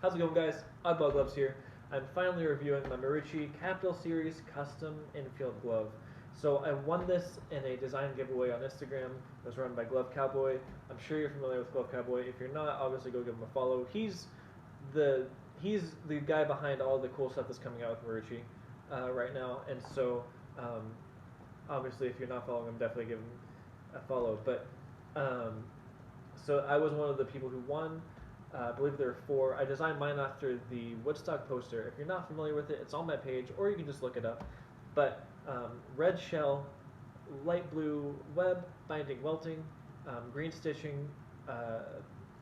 How's it going, guys? Oddball Gloves here. I'm finally reviewing my Marucci Capital Series Custom Infield Glove. So I won this in a design giveaway on Instagram. It was run by Glove Cowboy. I'm sure you're familiar with Glove Cowboy. If you're not, obviously go give him a follow. The he's the guy behind all the cool stuff that's coming out with Marucci right now. And so obviously, if you're not following him, definitely give him a follow. But so I was one of the people who won. I believe there are four. I designed mine after the Woodstock poster. If you're not familiar with it, it's on my page, or you can just look it up. But red shell, light blue web, binding welting, green stitching,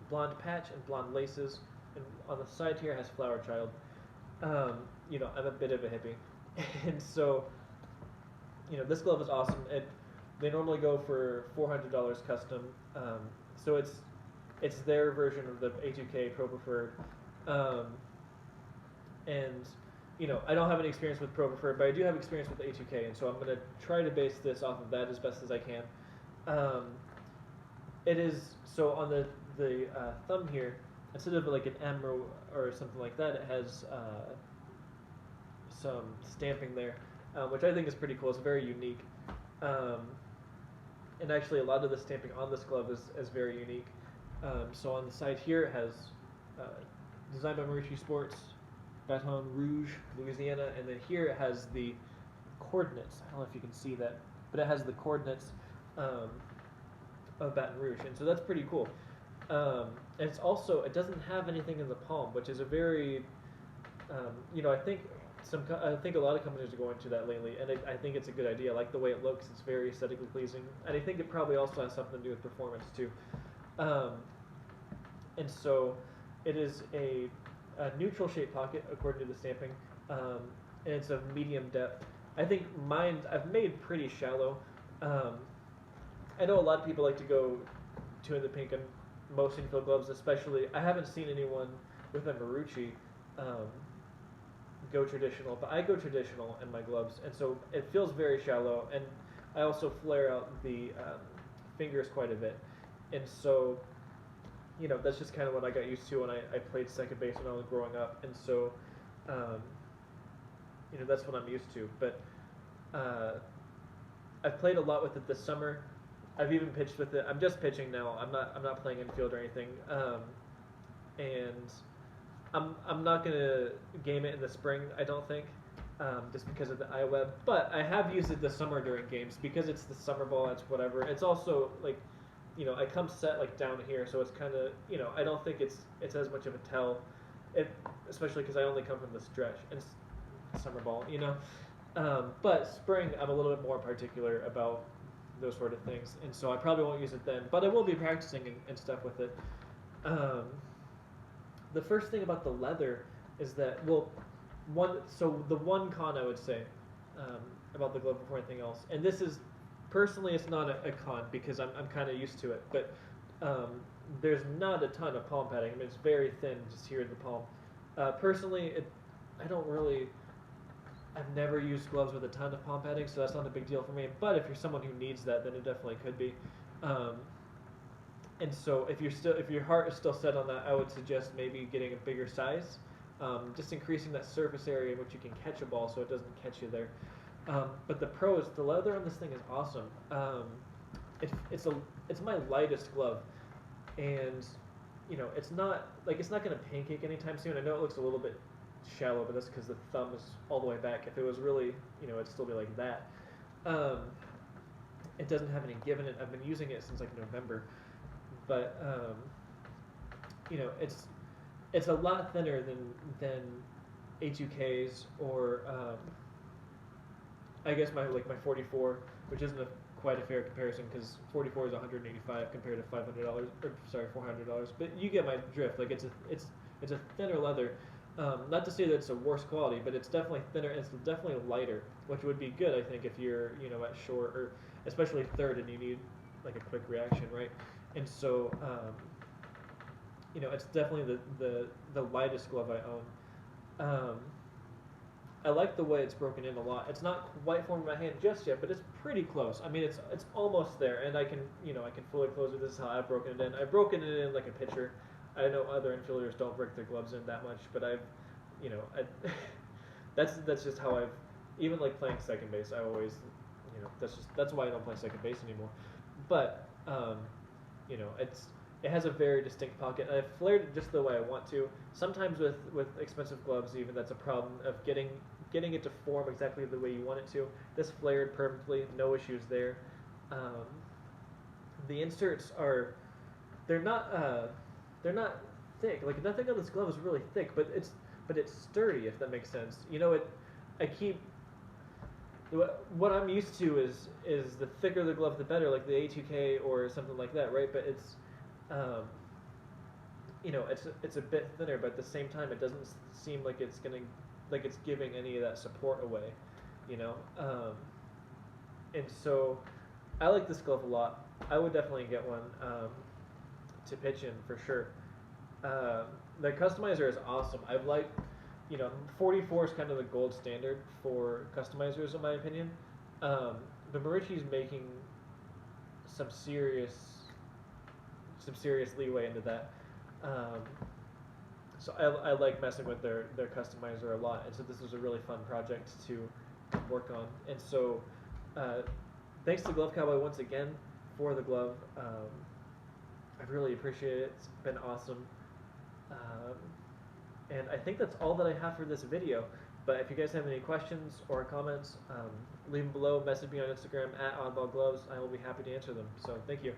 blonde patch, and blonde laces. And on the side here has flower child. I'm a bit of a hippie, and so this glove is awesome. They normally go for $400 custom, so it's their version of the A2K Pro Preferred. And I don't have any experience with Pro Preferred, but I do have experience with A2K, and so I'm going to try to base this off of that as best as I can. It is, so on the thumb here, instead of like an M or something like that, it has some stamping there, which I think is pretty cool. It's very unique. And actually a lot of the stamping on this glove is very unique. So on the side here it has designed by Marucci Sports, Baton Rouge, Louisiana, and then here it has the coordinates. I don't know if you can see that, but it has the coordinates of Baton Rouge, and so that's pretty cool. And it's also, it doesn't have anything in the palm, which is a very, I think a lot of companies are going to that lately, and I think it's a good idea. I like the way it looks; it's very aesthetically pleasing, and I think it probably also has something to do with performance too. And so it is a neutral shape pocket according to the stamping, and it's of medium depth. I think mine I've made pretty shallow. I know a lot of people like to go 2 in the pink and most infield gloves, especially. I haven't seen anyone with a Marucci go traditional, but I go traditional in my gloves, and so it feels very shallow, and I also flare out the fingers quite a bit, and so that's just kind of what I got used to when I played second base when I was growing up, and so that's what I'm used to. But I've played a lot with it this summer. I've even pitched with it. I'm just pitching now. I'm not playing infield or anything, and I'm not gonna game it in the spring. I don't think, just because of the iWeb. But I have used it this summer during games because it's the summer ball. It's whatever. It's also like, I come set like down here, so it's kind of I don't think it's as much of a tell, especially because I only come from the stretch and it's summer ball. But spring I'm a little bit more particular about those sort of things, and so I probably won't use it then. But I will be practicing and stuff with it. The first thing about the leather is that, the one con I would say about the glove before anything else, and this is, personally it's not a con because I'm kind of used to it, but there's not a ton of palm padding. I mean, it's very thin just here in the palm. Personally, I've never used gloves with a ton of palm padding, so that's not a big deal for me, but if you're someone who needs that, then it definitely could be. And so if your heart is still set on that, I would suggest maybe getting a bigger size, just increasing that surface area in which you can catch a ball so it doesn't catch you there. But the leather on this thing is awesome. It's my lightest glove, and it's not going to pancake anytime soon. I know it looks a little bit shallow, but that's because the thumb is all the way back. If it was really, it'd still be like that. It doesn't have any give in it. I've been using it since like November. But it's a lot thinner than A2Ks or I guess my 44, which isn't quite a fair comparison because 44 is $185 compared to $500 $400. But you get my drift. Like it's a thinner leather. Not to say that it's a worse quality, but it's definitely thinner. And it's definitely lighter, which would be good, I think, if you're at short or especially third and you need like a quick reaction, right? And so, it's definitely the lightest glove I own. I like the way it's broken in a lot. It's not quite forming my hand just yet, but it's pretty close. I mean, it's almost there, and I can fully close it. This is how I've broken it in. I've broken it in like a pitcher, I know other infielders don't break their gloves in that much, but I've, you know, that's just how I've, even like playing second base, I always, you know, that's why I don't play second base anymore. But you know, it has a very distinct pocket. I've flared it just the way I want to. Sometimes with expensive gloves, even that's a problem of getting it to form exactly the way you want it to. This flared perfectly, no issues there. Um, the inserts are, they're not thick. Like nothing on this glove is really thick, but it's sturdy, if that makes sense. You know, I keep what I'm used to is the thicker the glove, the better, like the A2K or something like that, right? But it's you know, it's a bit thinner, but at the same time, it doesn't seem like it's giving any of that support away, you know. And so, I like this glove a lot. I would definitely get one to pitch in for sure. The customizer is awesome. I've liked, you know, 44 is kind of the gold standard for customizers in my opinion. But Marucci's making some serious leeway into that. So I like messing with their customizer a lot, and so this was a really fun project to work on. And so thanks to Glove Cowboy once again for the glove. I really appreciate it. It's been awesome. And I think that's all that I have for this video. But if you guys have any questions or comments, leave them below. Message me on Instagram @OddballGloves. I will be happy to answer them. So thank you.